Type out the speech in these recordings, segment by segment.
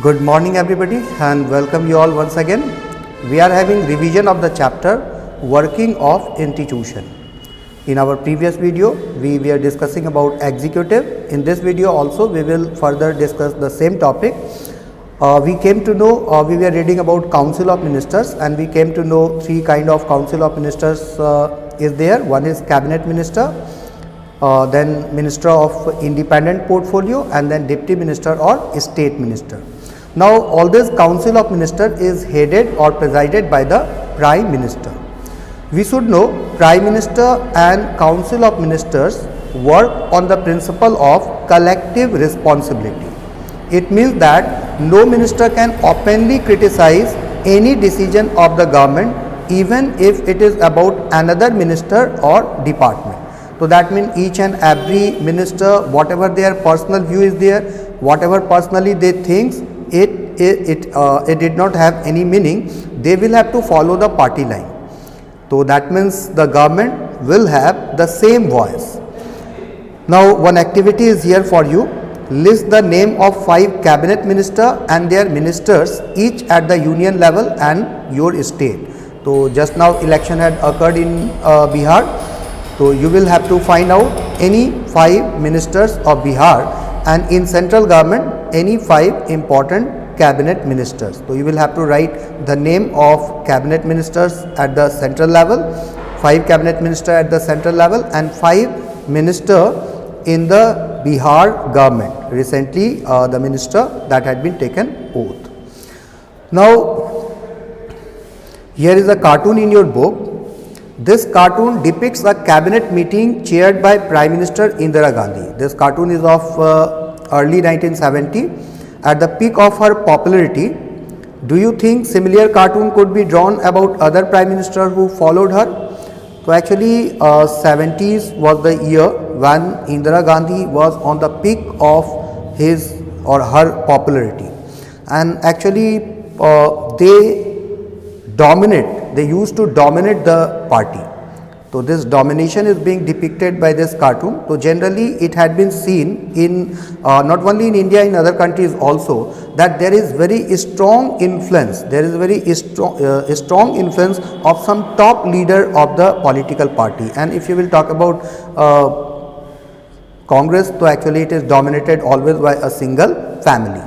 Good morning everybody and welcome you all once again. We are having revision of the chapter working of institution. In our previous video we were discussing about executive. In this video also we will further discuss the same topic. We came to know, we were reading about Council of Ministers and we came to know three kind of Council of Ministers is there. One is Cabinet Minister, then Minister of Independent Portfolio and then Deputy Minister or State Minister. Now all this Council of Ministers is headed or presided by the Prime Minister. We should know Prime Minister and Council of Ministers work on the principle of collective responsibility. It means that no minister can openly criticize any decision of the government even if it is about another minister or department. So that means each and every minister, whatever their personal view is there, whatever personally they think, it did not have any meaning. They will have to follow the party line. So that means the government will have the same voice. Now one activity is here for you. List the name of 5 cabinet minister and their ministers each at the union level and your state. So just now election had occurred in Bihar. So you will have to find out any 5 ministers of Bihar and in central government any 5 important cabinet ministers. So you will have to write the name of cabinet ministers at the central level, 5 cabinet minister at the central level and 5 minister in the Bihar government. Recently the minister that had been taken oath. Now here is a cartoon in your book. This cartoon depicts a cabinet meeting chaired by Prime Minister Indira Gandhi. This cartoon is of early 1970. At the peak of her popularity, do you think similar cartoon could be drawn about other Prime Minister who followed her? So actually 70s was the year when Indira Gandhi was on the peak of his or her popularity, and actually they used to dominate the party. So this domination is being depicted by this cartoon. So generally it had been seen in not only in India, in other countries also, that there is very strong influence. There is very strong influence of some top leader of the political party. And if you will talk about Congress, so actually it is dominated always by a single family.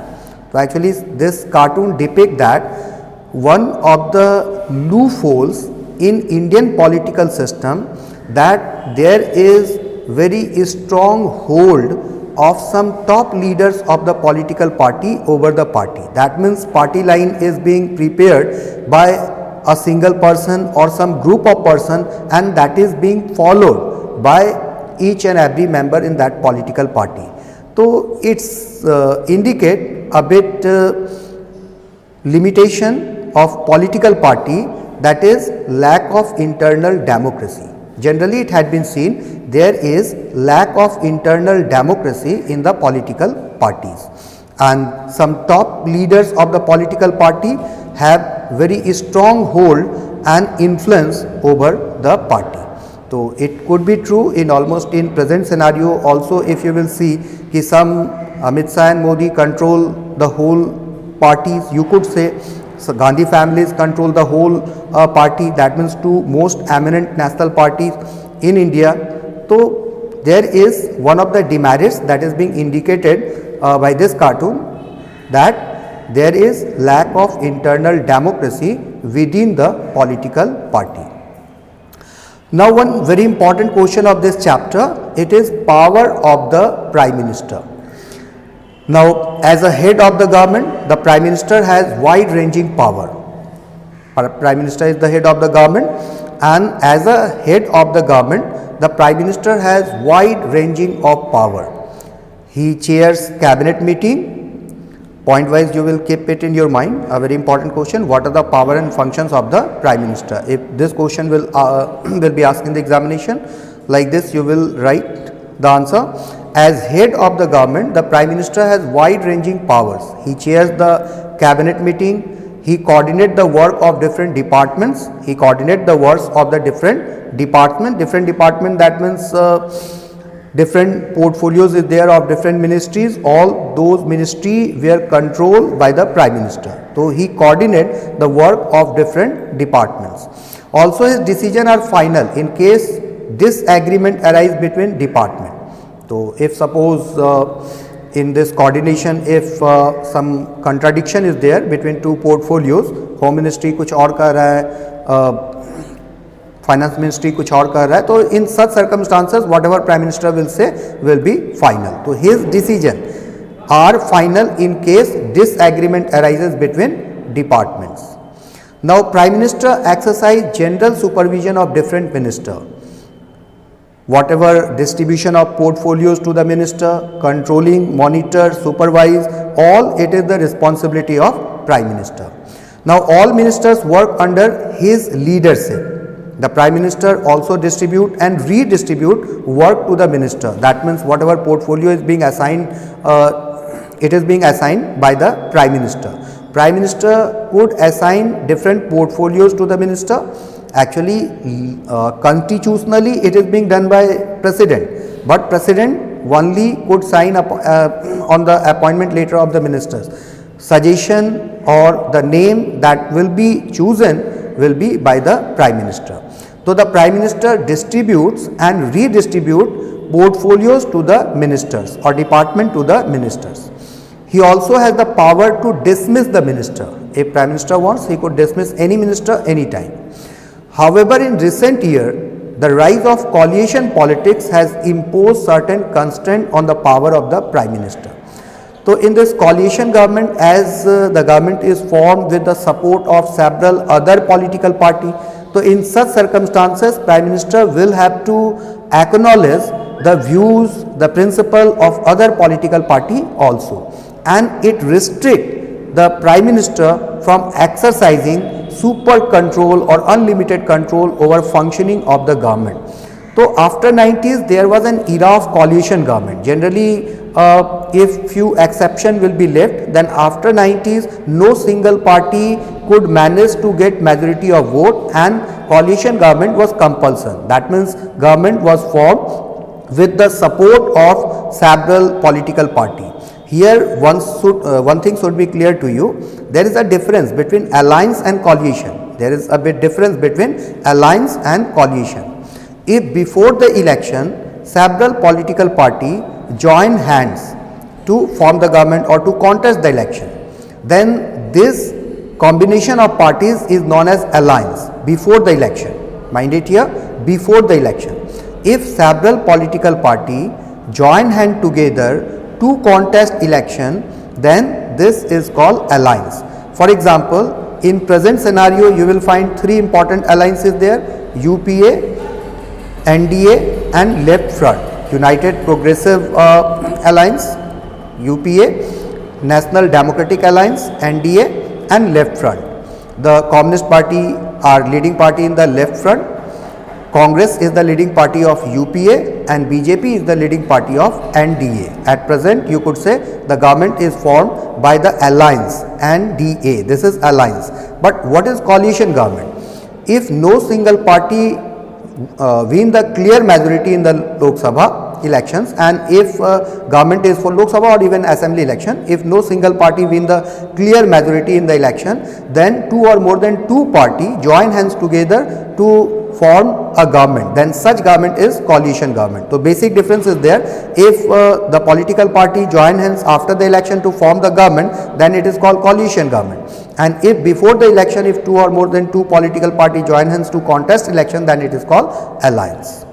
So actually this cartoon depicts that one of the loopholes in Indian political system, that there is very strong hold of some top leaders of the political party over the party. That means party line is being prepared by a single person or some group of person, and that is being followed by each and every member in that political party. So it's indicate a bit limitation of political party, that is lack of internal democracy. Generally it had been seen there is lack of internal democracy in the political parties, and some top leaders of the political party have very strong hold and influence over the party. So it could be true in almost in present scenario also. If you will see some Amit Shah and Modi control the whole parties, you could say. So Gandhi families control the whole party, that means 2 most eminent national parties in India. So there is one of the demerits that is being indicated by this cartoon, that there is lack of internal democracy within the political party. Now one very important question of this chapter, it is power of the Prime Minister. Now, as a head of the government, the Prime Minister has wide-ranging power. Prime Minister is the head of the government, and as a head of the government, the Prime Minister has wide-ranging of power. He chairs cabinet meeting. Point-wise, you will keep it in your mind. A very important question: what are the power and functions of the Prime Minister? If this question will be asked in the examination, like this, you will write the answer. As head of the government, the Prime Minister has wide-ranging powers. He chairs the cabinet meeting, he coordinates the work of different departments, he coordinates the works of the different department. That means different portfolios is there of different ministries. All those ministry were controlled by the Prime Minister. So he coordinate the work of different departments. Also his decision are final in case disagreement arise between department. So if suppose in this coordination if some contradiction is there between two portfolios, home ministry कुछ और कर रहा है, finance ministry कुछ और कर रहा है, तो in such circumstances whatever prime minister will say will be final. तो his decision are final in case disagreement arises between departments. Now prime minister exercise general supervision of different minister. Whatever distribution of portfolios to the minister, controlling, monitor, supervise, all it is the responsibility of Prime Minister. Now all ministers work under his leadership. The Prime Minister also distribute and redistribute work to the minister. That means whatever portfolio is being assigned, it is being assigned by the Prime Minister. Prime Minister could assign different portfolios to the minister. Actually constitutionally it is being done by President, but President only could sign up on the appointment letter of the ministers. Suggestion or the name that will be chosen will be by the Prime Minister. So the Prime Minister distributes and redistribute portfolios to the ministers or department to the ministers. He also has the power to dismiss the minister. If Prime Minister wants, he could dismiss any minister anytime. However, in recent year, the rise of coalition politics has imposed certain constraint on the power of the Prime Minister. So in this coalition government, as the government is formed with the support of several other political parties, so in such circumstances, Prime Minister will have to acknowledge the views, the principle of other political party also, and it restricts the Prime Minister from exercising super control or unlimited control over functioning of the government. So after 90s there was an era of coalition government. Generally if few exception will be left, then after 90s no single party could manage to get majority of vote and coalition government was compulsory. That means government was formed with the support of several political party. Here one thing should be clear to you. There is a difference between alliance and coalition. There is a bit difference between alliance and coalition. If before the election several political party join hands to form the government or to contest the election, then this combination of parties is known as alliance before the election. Mind it here, before the election. If several political party join hand together to contest election, then this is called alliance. For example, in present scenario you will find three important alliances there: UPA, NDA and Left Front. United Progressive Alliance, UPA, National Democratic Alliance, NDA and Left Front. The Communist Party are leading party in the Left Front. Congress is the leading party of UPA and BJP is the leading party of NDA. At present you could say the government is formed by the alliance NDA. This is alliance. But what is coalition government? If no single party win the clear majority in the Lok Sabha elections, and if government is for Lok Sabha or even assembly election, if no single party win the clear majority in the election, then two or more than two party join hands together to form a government, then such government is coalition government. So basic difference is there. If the political party join hands after the election to form the government, then it is called coalition government. And if before the election, if two or more than two political party join hands to contest election, then it is called alliance.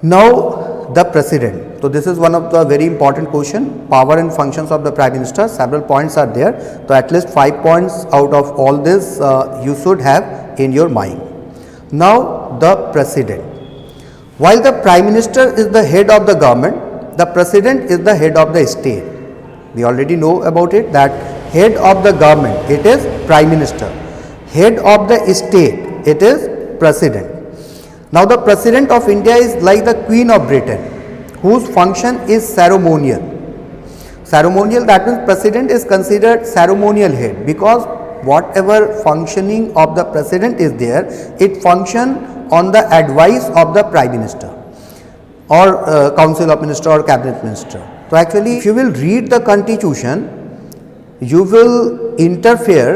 Now the president. So this is one of the very important question, power and functions of the Prime Minister. Several points are there. So at least 5 points out of all this you should have in your mind. Now the president. While the Prime Minister is the head of the government, the president is the head of the state. We already know about it, that head of the government it is Prime Minister, head of the state it is president. Now the President of India is like the Queen of Britain, whose function is ceremonial. Ceremonial, that means president is considered ceremonial head, because whatever functioning of the president is there, it function on the advice of the Prime Minister. or council of minister or cabinet minister. So actually if you will read the constitution, you will interfere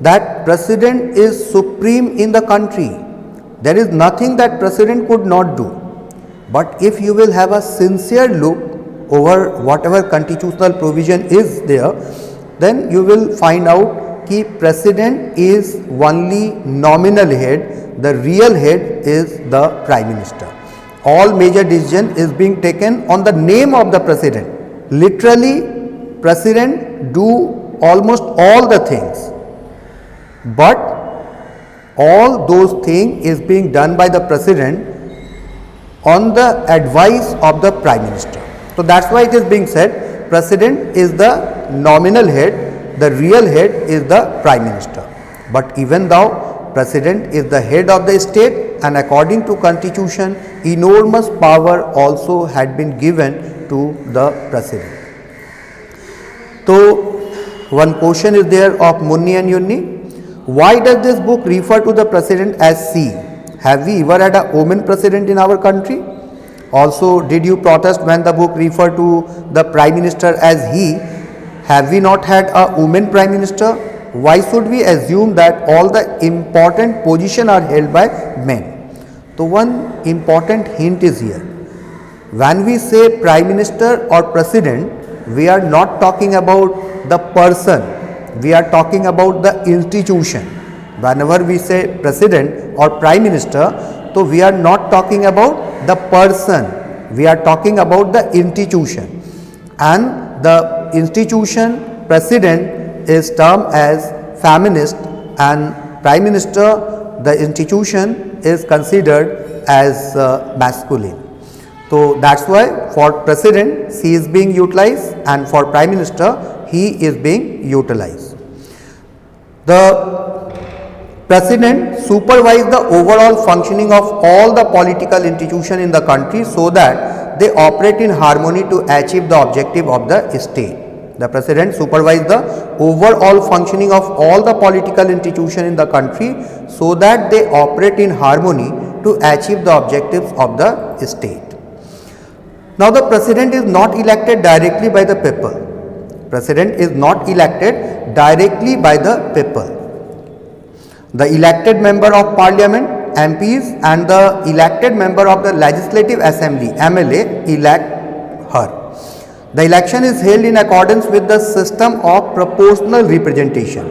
that president is supreme in the country. There is nothing that president could not do. But if you will have a sincere look over whatever constitutional provision is there, then you will find out कि president is only nominal head, the real head is the prime minister. All major decision is being taken on the name of the president. Literally, president do almost all the things, but all those things is being done by the president on the advice of the prime minister. So that's why it is being said president is the nominal head, the real head is the prime minister. But even though president is the head of the state, and according to constitution enormous power also had been given to the president. So one question is there of Munni and Yunni. Why does this book refer to the president as she? Have we ever had a woman president in our country? Also, did you protest when the book referred to the prime minister as he? Have we not had a woman prime minister? Why should we assume that all the important positions are held by men? So one important hint is here. When we say prime minister or president, we are not talking about the person, we are talking about the institution. Whenever we say president or prime minister, so we are not talking about the person, we are talking about the institution. And the institution president is termed as feminist, and prime minister, the institution is considered as masculine. So that's why for president she is being utilized, and for prime minister he is being utilized. The president supervises the overall functioning of all the political institutions in the country so that they operate in harmony to achieve the objective of the state. The president supervises the overall functioning of all the political institutions in the country so that they operate in harmony to achieve the objectives of the state. Now the president is not elected directly by the people. President is not elected directly by the people. The elected member of parliament, MPs, and the elected member of the legislative assembly, MLA, elect her. The election is held in accordance with the system of proportional representation.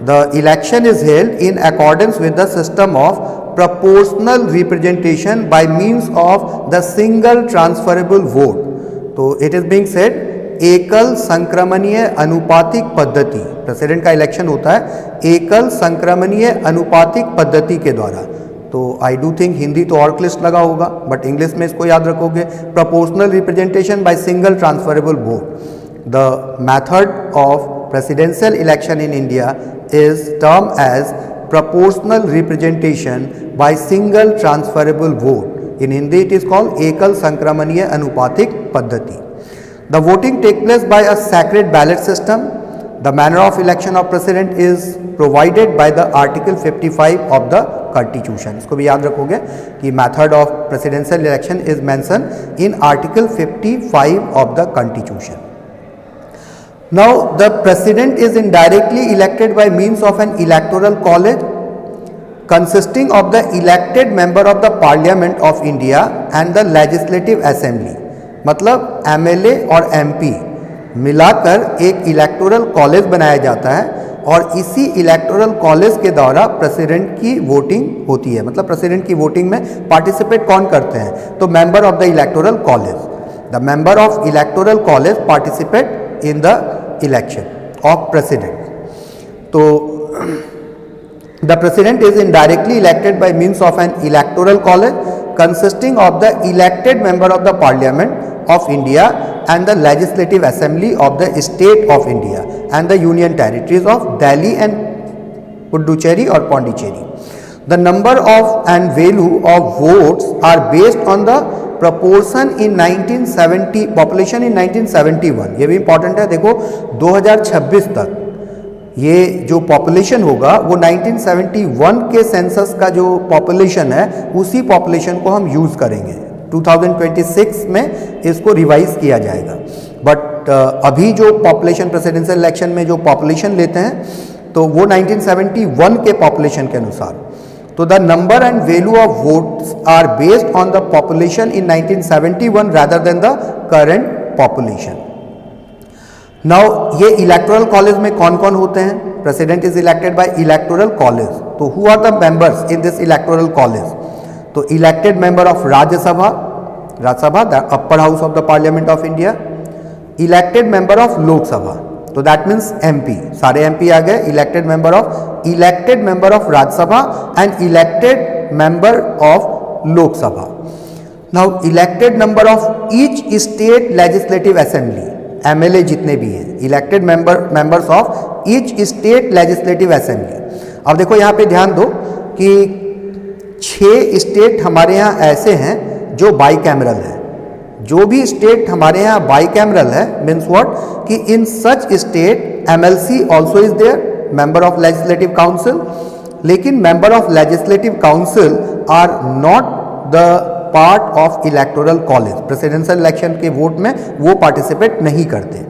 The election is held in accordance with the system of proportional representation by means of the single transferable vote. So it is being said एकल संक्रमणीय अनुपातिक पद्धति, president का election होता है एकल संक्रमणीय अनुपातिक पद्धति के द्वारा. तो आई डू थिंक हिंदी तो और क्लिष्ट लगा होगा, बट इंग्लिश में इसको याद रखोगे proportional representation by single transferable vote. The method of presidential election in India is term as proportional representation by single transferable vote. In Hindi it is called एकल संक्रमणीय अनुपातिक पद्धति. The voting takes place by a sacred ballot system. The manner of election of president is provided by the Article 55 of the Constitution. इसको भी याद रखोगे कि method of presidential election is mentioned in Article 55 of the Constitution. Now the president is indirectly elected by means of an electoral college consisting of the elected member of the Parliament of India and the Legislative Assembly. मतलब MLA और MP मिलाकर एक electoral college बनाया जाता है और इसी electoral college के द्वारा प्रेसिडेंट की वोटिंग होती है. मतलब प्रेसिडेंट की वोटिंग में पार्टिसिपेट कौन करते हैं? तो member of the electoral college. The member of electoral college participate in the election of president. तो the president is indirectly elected by means of an electoral college consisting of the elected member of the Parliament of India and the Legislative Assembly of the State of India and the Union Territories of Delhi and Puducherry or Pondicherry. The number of and value of votes are based on the proportion in 1970 population in 1971. ये भी important है. देखो 2026 तक ये जो population होगा वो 1971 के सेंसस का जो पॉपुलेशन है उसी पॉपुलेशन को हम यूज़ करेंगे. 2026 में इसको रिवाइज किया जाएगा। बट अभी जो पॉपुलेशन प्रेसिडेंशियल इलेक्शन में जो पॉपुलेशन लेते हैं तो वो 1971 के पॉपुलेशन के अनुसार, तो the number and value of votes are based on the population in 1971 rather than the current population. Now ये इलेक्टोरल कॉलेज में कौन कौन होते हैं? President is elected by electoral college. तो who are the members in this electoral college? तो elected member of Rajya Sabha, the upper house of the parliament of India, elected member of Lok Sabha, तो that means MP, सारे MP आ गए, elected member of Rajya Sabha and elected member of Lok Sabha. Now elected number of each state legislative assembly, MLA जितने भी हैं, elected members of each state legislative assembly. अब देखो यहाँ पे ध्यान दो कि 6 स्टेट हमारे यहाँ ऐसे हैं जो बाई कैमरल है। जो भी स्टेट हमारे यहाँ बाई कैमरल है मीन्स व्हाट कि in such state MLC also is there, member of legislative council, लेकिन member of legislative council are not the part of electoral college, presidential election के vote में वो पार्टिसिपेट नहीं करते।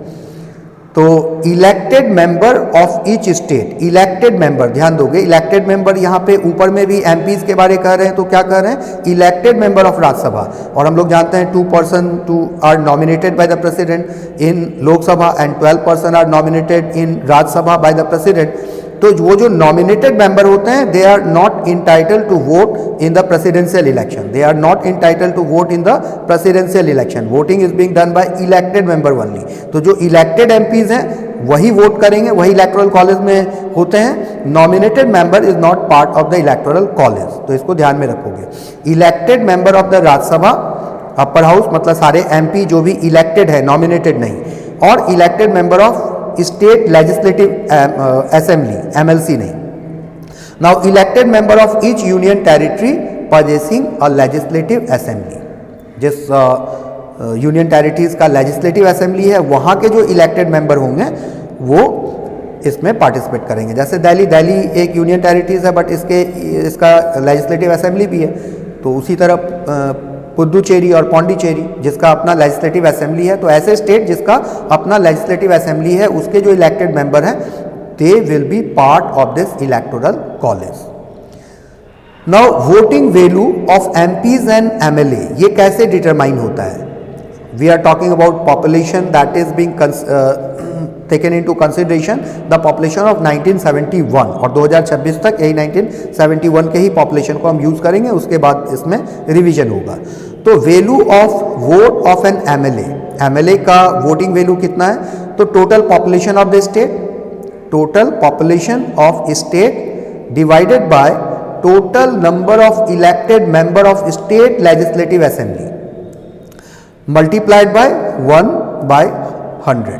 तो elected member of each state, elected member, ध्यान दोगे elected member, यहाँ पे ऊपर में भी एमपीज के बारे कह रहे हैं, तो क्या कह रहे हैं? Elected member of Rajya Sabha. और हम लोग जानते हैं 2 person are nominated by the president in Lok Sabha and 12 person are nominated in Rajya Sabha by the president. तो वो जो नॉमिनेटेड मेंबर होते हैं they are not entitled to vote in the presidential election, they are not entitled to vote in the presidential election, voting is being done by elected member only. तो जो elected MPs हैं वही vote करेंगे, वही electoral college में होते हैं। Nominated member is not part of the electoral college, तो इसको ध्यान में रखोगे। Elected member of the Rajya Sabha upper house, मतलब सारे एमपी जो भी इलेक्टेड है, नॉमिनेटेड नहीं, और elected member of state legislative assembly, MLC नहीं। Now elected member of each union territory possessing a legislative assembly, जिस यूनियन टेरिटरीज का लेजिस्लेटिव असेंबली है वहाँ के जो इलेक्टेड मेंबर होंगे वो इसमें पार्टिसिपेट करेंगे। जैसे दिल्ली एक यूनियन टेरिटरीज है बट इसका लेजिस्लेटिव असेंबली भी है, तो उसी तरह पुदुचेरी और पौंडीचेरी जिसका अपना लेजिस्लेटिव असेंबली है, तो ऐसे स्टेट जिसका अपना लेजिस्लेटिव असेंबली है उसके जो इलेक्टेड मेंबर हैं they will be part of this electoral college. Now voting value of MPs and MLA, ये कैसे डिटरमाइन होता है? We are talking about population that is being taken into consideration the population of 1971 और 2026 तक यही 1971 के ही population को हम यूज करेंगे, उसके बाद इसमें रिवीजन होगा। तो value of vote of N MLA का वोटिंग वैल्यू कितना है? तो total population of the state, total population of state divided by total number of elected member of state legislative assembly multiplied by 1/100।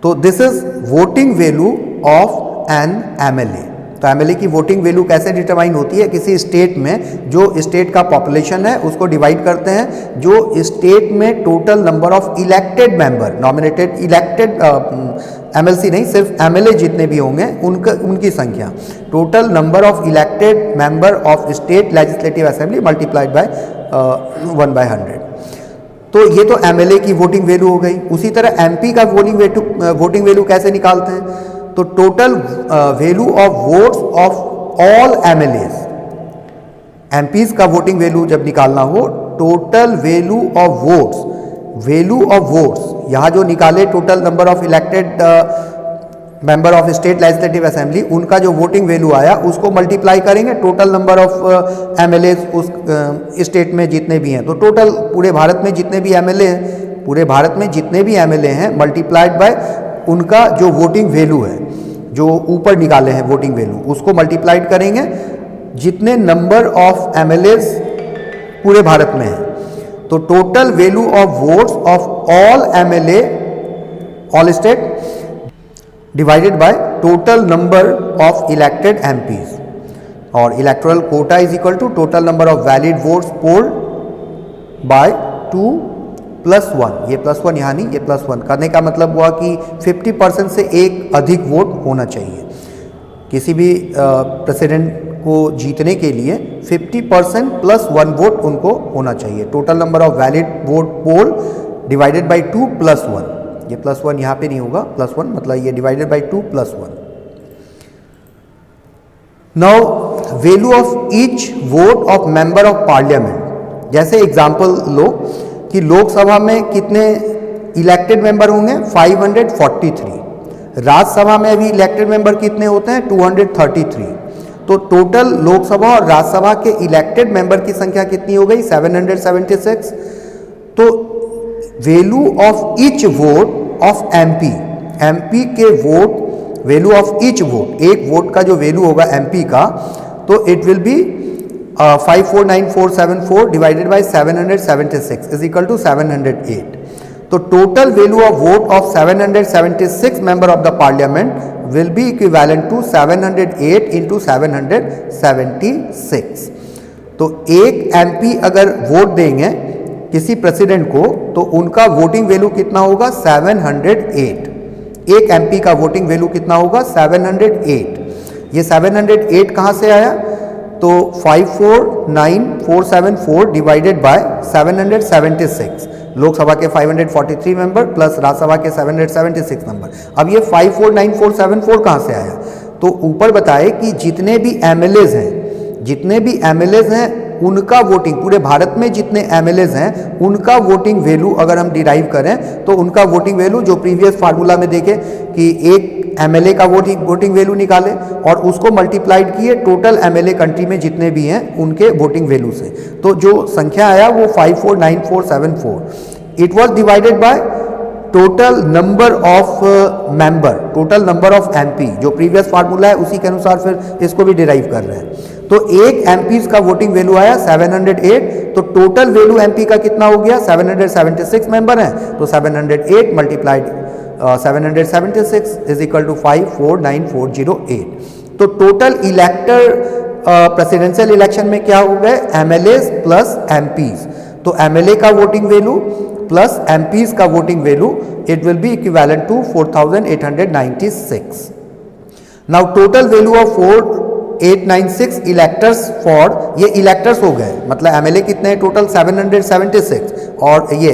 तो this is voting value of N MLA. तो MLA की voting value कैसे determine होती है? किसी state में जो state का पॉपुलेशन है उसको डिवाइड करते हैं जो स्टेट में total number of elected member, nominated elected MLC नहीं, सिर्फ एमएलए जितने भी होंगे उनकी संख्या, total number of elected member of state legislative assembly multiplied by 1/100। तो ये तो एमएलए की वोटिंग वैल्यू हो गई। उसी तरह एमपी का वोटिंग वैल्यू कैसे निकालते हैं? तो total value of votes of all MLAs, MPs का वोटिंग वैल्यू जब निकालना हो, टोटल वैल्यू ऑफ वोट्स यहाँ जो निकाले total number of elected member of state legislative assembly, उनका जो वोटिंग वैल्यू आया उसको मल्टीप्लाई करेंगे टोटल नंबर ऑफ एमएलएज उस स्टेट में जितने भी हैं। तो टोटल पूरे भारत में जितने भी एमएलए हैं, पूरे भारत में जितने भी एमएलए हैं मल्टीप्लाइड बाय उनका जो वोटिंग वैल्यू है, जो ऊपर निकाले हैं वोटिंग वैल्यू, उसको मल्टीप्लाइड करेंगे जितने नंबर ऑफ एमएलएज पूरे भारत में हैं। तो total value of votes of all MLA all state divided by total number of elected MPs, और electoral quota is equal to total number of valid votes polled by 2+1। ये +1 यहाँ नहीं, ये +1 करने का मतलब हुआ कि 50% से एक अधिक वोट होना चाहिए। किसी भी प्रेसिडेंट को जीतने के लिए 50% प्लस 1 वोट उनको होना चाहिए। Total number of valid vote poll divided by 2 plus 1, ये प्लस 1 यहाँ पे नहीं होगा, प्लस 1 मतलब ये divided by 2 plus 1। Now value of each vote of member of parliament, जैसे एग्जांपल लो कि लोकसभा में कितने इलेक्टेड मेंबर होंगे 543, राज्यसभा में भी इलेक्टेड मेंबर कितने होते हैं 233, तो टोटल लोकसभा और राज्यसभा के इलेक्टेड मेंबर की संख्या कितनी हो गई 776। तो value of each vote of MP, MP के vote, value of each vote, एक वोट का जो वैल्यू होगा एमपी का, तो it will be 549474 divided by 776 is equal to 708। तो total value of vote of 776 member of the parliament will be equivalent to 708 into 776। तो एक एमपी अगर वोट देंगे किसी प्रेसिडेंट को तो उनका वोटिंग वैल्यू कितना होगा 708। एक एमपी का वोटिंग वैल्यू कितना होगा 708। ये 708 कहाँ से आया, तो 549474 डिवाइडेड बाय 776, लोकसभा के 543 मेंबर प्लस राज्यसभा के 776 नंबर। अब ये 549474 कहाँ से आया, तो ऊपर बताए कि जितने भी एमएलएज हैं, जितने भी एमएलएज हैं उनका वोटिंग, पूरे भारत में जितने एमएलएज हैं उनका वोटिंग वैल्यू अगर हम डिराइव करें तो उनका वोटिंग वैल्यू जो प्रीवियस फार्मूला में देखे कि एक एमएलए का वोटिंग वैल्यू निकाले और उसको मल्टीप्लाइड किए टोटल एमएलए कंट्री में जितने भी हैं उनके वोटिंग वैल्यू से, तो जो संख्या आया वो 549474। It was divided by total number of member, total number of MP, जो प्रीवियस फार्मूला है उसी के अनुसार फिर इसको भी डिराइव कर रहे हैं। तो एक एमपी का वोटिंग वैल्यू आया 708, तो टोटल वैल्यू एमपी का कितना हो गया 776 मेंबर हैं, तो 708 मल्टीप्लाइड 776 इज इक्वल टू 549408। तो टोटल इलेक्टर प्रेसिडेंशियल इलेक्शन में क्या हो गए एमएलए प्लस एमपीज, तो एमएलए का वोटिंग वैल्यू प्लस एमपीज का voting value it will be equivalent to 4896। Now total value of 4896 electors for, ये इलेक्टर्स हो गए, मतलब एमएलए कितने हैं टोटल 776 और ये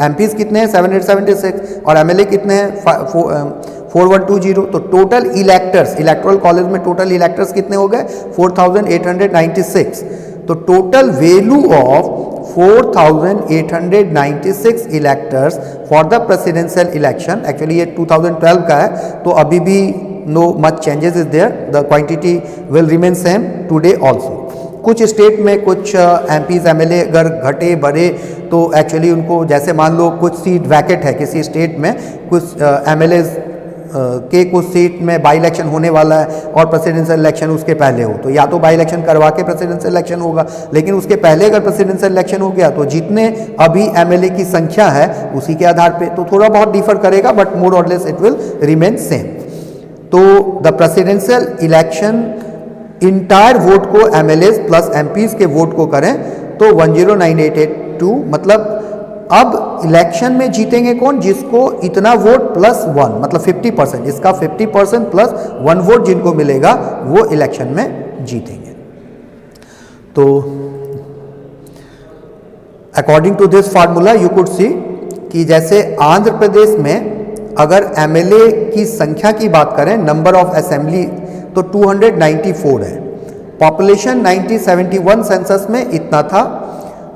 एमपीज कितने हैं 776 और एमएलए कितने हैं 4120। तो टोटल इलेक्टर्स, इलेक्टोरल कॉलेज में टोटल इलेक्टर्स कितने हो गए 4896। तो total value of 4896 electors for the presidential election, actually ये 2012 का है तो अभी भी no much changes is there, the quantity will remain same today also। कुछ स्टेट में कुछ एमपीज एमएलए अगर घटे बढ़े तो एक्चुअली उनको, जैसे मान लो कुछ सीट वैकेट है किसी स्टेट में, कुछ एमएलए के कुछ सीट में बाई इलेक्शन होने वाला है और प्रेसिडेंशियल इलेक्शन उसके पहले हो, तो या तो बाई इलेक्शन करवा के प्रेसिडेंशियल इलेक्शन होगा, लेकिन उसके पहले अगर प्रेसिडेंशियल इलेक्शन हो गया तो जितने अभी एमएलए की संख्या है उसी के आधार पे तो थोड़ा बहुत डिफर करेगा, but more or less it will remain same. तो the presidential election entire vote को एमएलए प्लस एमपीज के वोट को करें तो 109,882, मतलब अब इलेक्शन में जीतेंगे कौन, जिसको इतना वोट प्लस 1 मतलब 50%, इसका 50% प्लस 1 वोट जिनको मिलेगा वो इलेक्शन में जीतेंगे। तो according to this formula you could see कि जैसे आंध्र प्रदेश में अगर एमएलए की संख्या की बात करें, नंबर ऑफ असेंबली तो 294 है, पॉपुलेशन 1971 सेंसस में इतना था,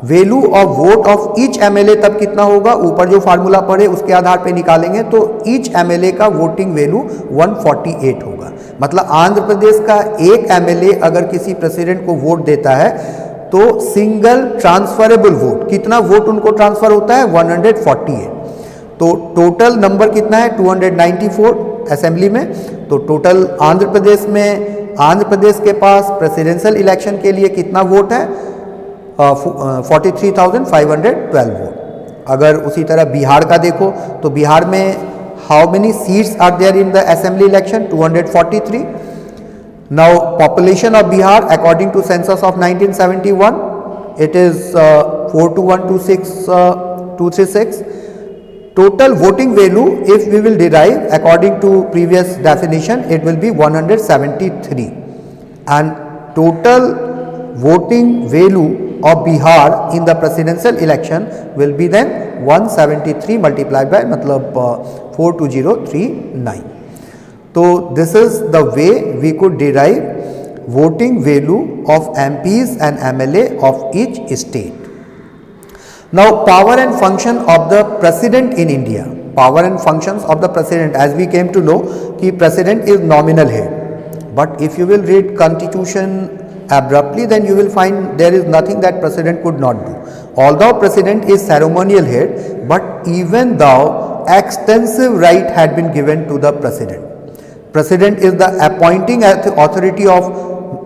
value of vote of each MLA तब कितना होगा, ऊपर जो फार्मूला पढ़े उसके आधार पे निकालेंगे तो ईच एमएलए का वोटिंग वैल्यू 148 होगा। मतलब आंध्र प्रदेश का एक एमएलए अगर किसी प्रेसिडेंट को वोट देता है तो सिंगल ट्रांसफरेबल वोट, कितना वोट उनको ट्रांसफर होता है 148। तो टोटल नंबर कितना है 294 असेंबली में, तो टोटल आंध्र प्रदेश में, आंध्र प्रदेश के पास प्रेसिडेंशियल इलेक्शन के लिए कितना वोट है 43,512 वोट। अगर उसी तरह बिहार का देखो तो बिहार में how many seats are there in the assembly election 243। Now population of Bihar according to census of 1971 it is 421,236। Total voting value if we will derive according to previous definition it will be 173 and total voting value of Bihar in the presidential election will be then 173 multiplied by मतलब 42039. तो this is the way we could derive voting value of MPs and MLA of each state. Now power and function of the president in India. Power and functions of the president, as we came to know कि president is nominal head, but if you will read constitution abruptly, then you will find there is nothing that president could not do. Although president is ceremonial head, but even though extensive right had been given to the president. President is the appointing authority of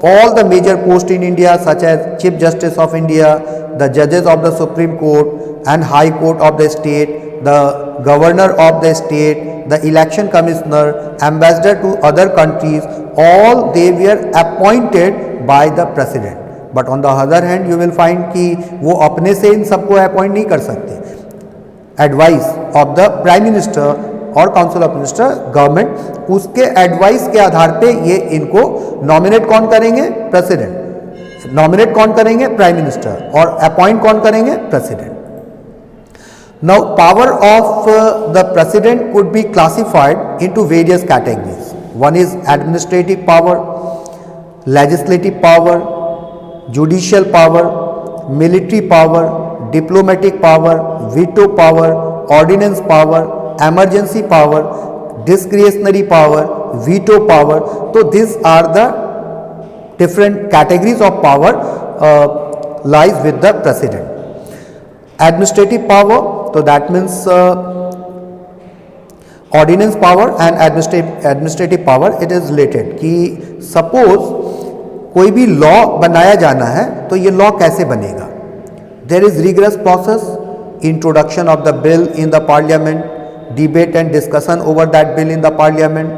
all the major posts in India, such as Chief Justice of India, the judges of the Supreme Court and High Court of the state, the governor of the state, the election commissioner, ambassador to other countries, all they were appointed by the president. But on the other hand, you will find कि वो अपने से इन सबको appoint नहीं कर सकते. Advice of the prime minister और council of minister government, उसके एडवाइस के आधार पे ये इनको नॉमिनेट कौन करेंगे? प्रेसिडेंट. नॉमिनेट कौन करेंगे? Prime minister. और अपॉइंट कौन करेंगे? President. Now power of the president could be classified into various categories. One is administrative power, legislative power, judicial power, military power, diplomatic power, veto power, ordinance power, emergency power, discretionary power, veto power. So these are the different categories of power lies with the president. Administrative power, so that means ordinance power and administrative power, it is related कि suppose कोई भी law बनाया जाना है तो ये law कैसे बनेगा? There is rigorous process, introduction of the bill in the parliament, debate and discussion over that bill in the parliament,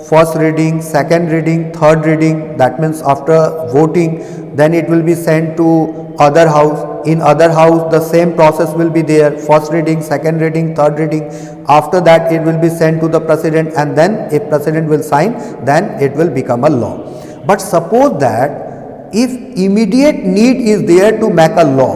first reading, second reading, third reading, that means after voting then it will be sent to other house. In other house the same process will be there, first reading, second reading, third reading. After that it will be sent to the president, and then if president will sign, then it will become a law. But suppose that if immediate need is there to make a law,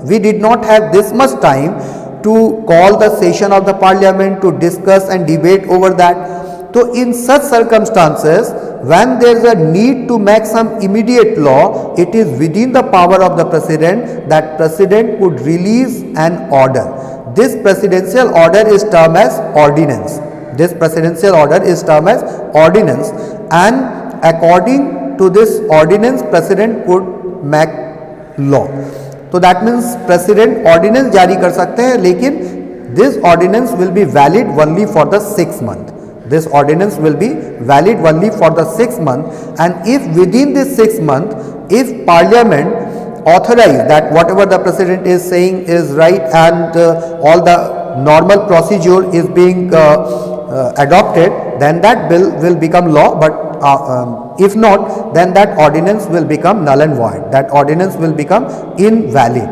we did not have this much time to call the session of the parliament to discuss and debate over that. So in such circumstances, when there is a need to make some immediate law, it is within the power of the president that president could release an order. This presidential order is termed as ordinance. This presidential order is termed as ordinance, and according to this ordinance, president could make law. So that means president ordinance जारी कर सकते हैं, लेकिन this ordinance will be valid only for the 6 month. This ordinance will be valid only for the 6 month, and if within this 6 month, if parliament authorize that whatever the president is saying is right and all the normal procedure is being adopted, then that bill will become law. But if not, then that ordinance will become null and void. That ordinance will become invalid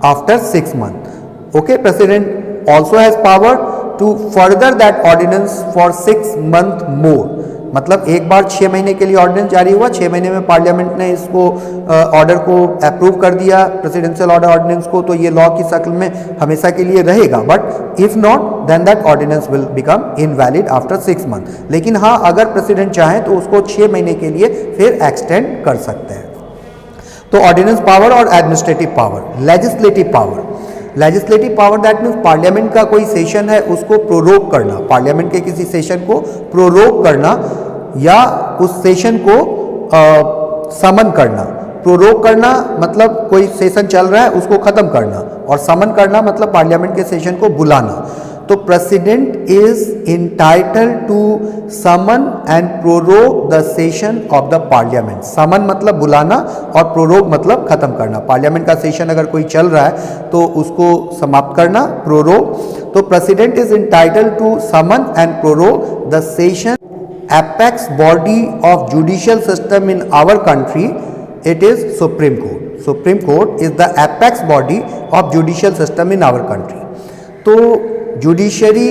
after 6 months. Okay, president also has power to further that ordinance for 6 month more. मतलब एक बार 6 महीने के लिए ordinance जारी हुआ, 6 महीने में parliament ने इसको ऑर्डर को अप्रूव कर दिया, प्रेसिडेंशियल ऑर्डर ऑर्डिनेंस को, तो ये लॉ की शक्ल में हमेशा के लिए रहेगा. But if not, then that ordinance will become invalid after 6 month. लेकिन हाँ, अगर प्रेसिडेंट चाहे तो उसको 6 महीने के लिए फिर एक्सटेंड कर सकते हैं. तो ऑर्डिनेंस पावर और administrative power. Legislative power. Legislative power that means parliament का कोई सेशन है उसको प्रोरोग करना, पार्लियामेंट के किसी सेशन को प्रोरोग करना या उस सेशन को समन करना. प्रोरोग करना मतलब कोई सेशन चल रहा है उसको खत्म करना, और समन करना मतलब पार्लियामेंट के सेशन को बुलाना. तो president is entitled to summon and prorogue the session of the parliament. Summon मतलब बुलाना और प्रोरोग मतलब खत्म करना. पार्लियामेंट का सेशन अगर कोई चल रहा है तो उसको समाप्त करना, प्रोरोग. तो president is entitled to summon and prorogue the session. apex body of judicial system in our country, it is Supreme Court. Supreme Court is the apex body of judicial system in our country. तो judiciary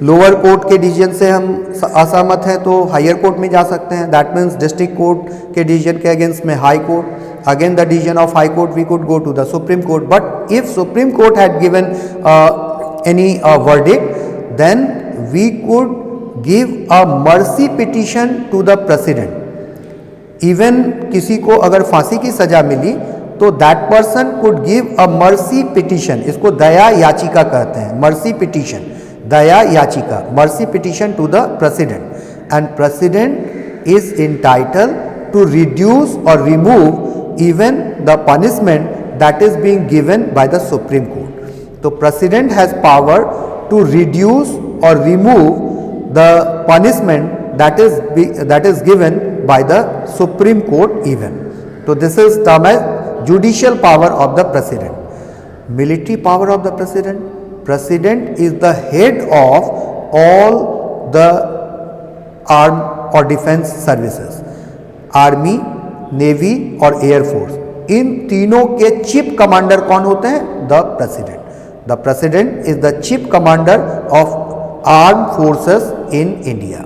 lower court के decision से हम असहमत हैं तो higher court में जा सकते हैं, दैट मीन्स डिस्ट्रिक्ट कोर्ट के डिसीजन के अगेंस्ट में high court, again the decision of high court we could go to the supreme court, but if supreme court had given any verdict then we could give a mercy petition to the president. Even किसी को अगर फांसी की सजा मिली तो that person could give a mercy petition, इसको दया याचिका कहते हैं, मर्सी पिटिशन, दया याचिका, mercy petition to the president, and president is entitled to reduce or remove even the punishment that is being given by the supreme court. तो president has power to reduce or remove the punishment that is given by the Supreme Court even. So this is termed as judicial power of the president. Military power of the president. President is the head of all the armed or defense services, army, navy और air force. इन तीनों के chief commander कौन होते हैं? The president. The president is the chief commander of armed forces in India.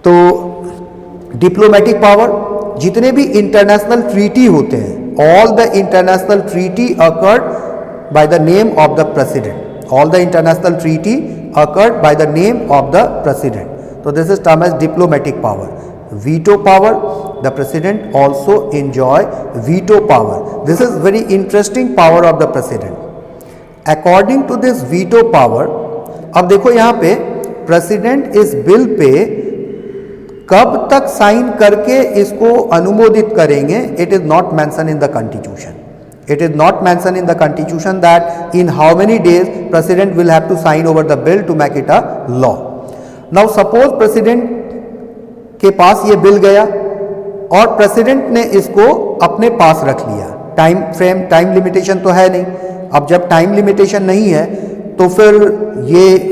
तो diplomatic power, जितने भी international treaty होते हैं, all the international treaty accord by the name of the president, all the international treaty accord by the name of the president. तो this is term as diplomatic power. Veto power, the president also enjoy veto power. This is very interesting power of the president. According to this veto power, अब देखो यहाँ पे president इस bill pay कब तक sign करके इसको अनुमोदित करेंगे, it is not mention in the constitution. It is not mention in the constitution that in how many days president will have to sign over the bill to make it a law. Now suppose president के पास ये bill गया और president ने इसको अपने पास रख लिया. टाइम फ्रेम, टाइम लिमिटेशन तो है नहीं. अब जब टाइम लिमिटेशन नहीं है तो फिर ये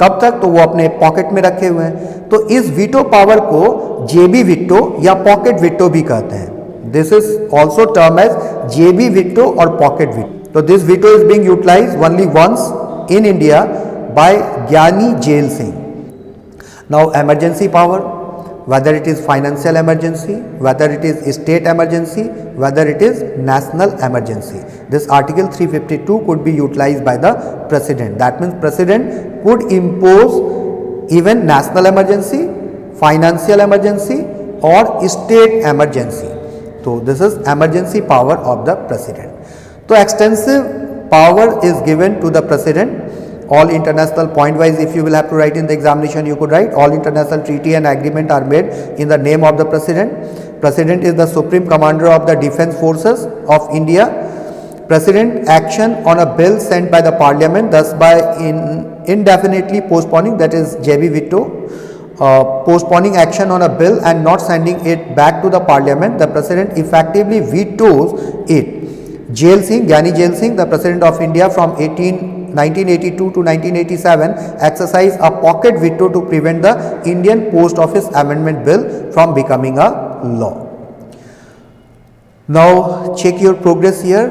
कब तक, तो वो अपने पॉकेट में रखे हुए हैं. तो इस वीटो पावर को जेबी वीटो या पॉकेट वीटो भी कहते हैं. This is also term as जेबी वीटो और पॉकेट वीटो. तो this veto is being utilized only once in India by Giani Zail Singh. Now emergency power, whether it is financial emergency, whether it is state emergency, whether it is national emergency. This article 352 could be utilized by the president. That means president could impose even national emergency, financial emergency or state emergency. So this is emergency power of the president. So extensive power is given to the president. All international, point wise if you will have to write in the examination, you could write all international treaty and agreement are made in the name of the president. President is the supreme commander of the defense forces of India. President action on a bill sent by the parliament, thus by indefinitely postponing, that is JB veto, postponing action on a bill and not sending it back to the parliament, the president effectively vetoes it. Jail Singh, Gyani Jail Singh, the president of India from 1982 to 1987 exercised a pocket veto to prevent the Indian Post Office Amendment Bill from becoming a law. Now check your progress here.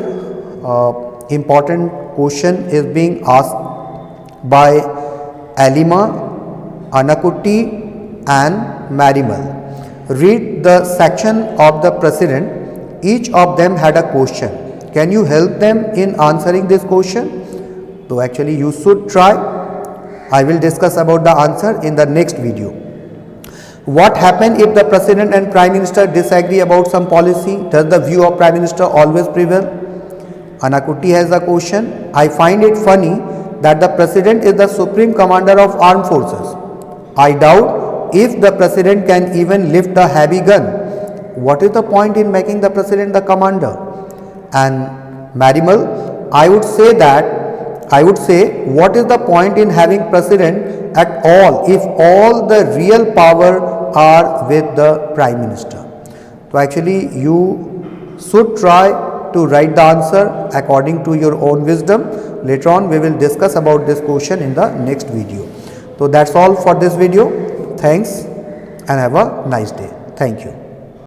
Important question is being asked by Alima, Anakutti and Marimal. Read the section of the president. Each of them had a question. Can you help them in answering this question? So actually you should try. I will discuss about the answer in the next video. What happens if the president and prime minister disagree about some policy? Does the view of prime minister always prevail? Anakutti has a question. I find it funny that the president is the supreme commander of armed forces. I doubt if the president can even lift a heavy gun. What is the point in making the president the commander? And Marimal, I would say what is the point in having president at all if all the real power are with the prime minister? So actually you should try to write the answer according to your own wisdom. Later on we will discuss about this question in the next video. So that's all for this video. Thanks and have a nice day. Thank you.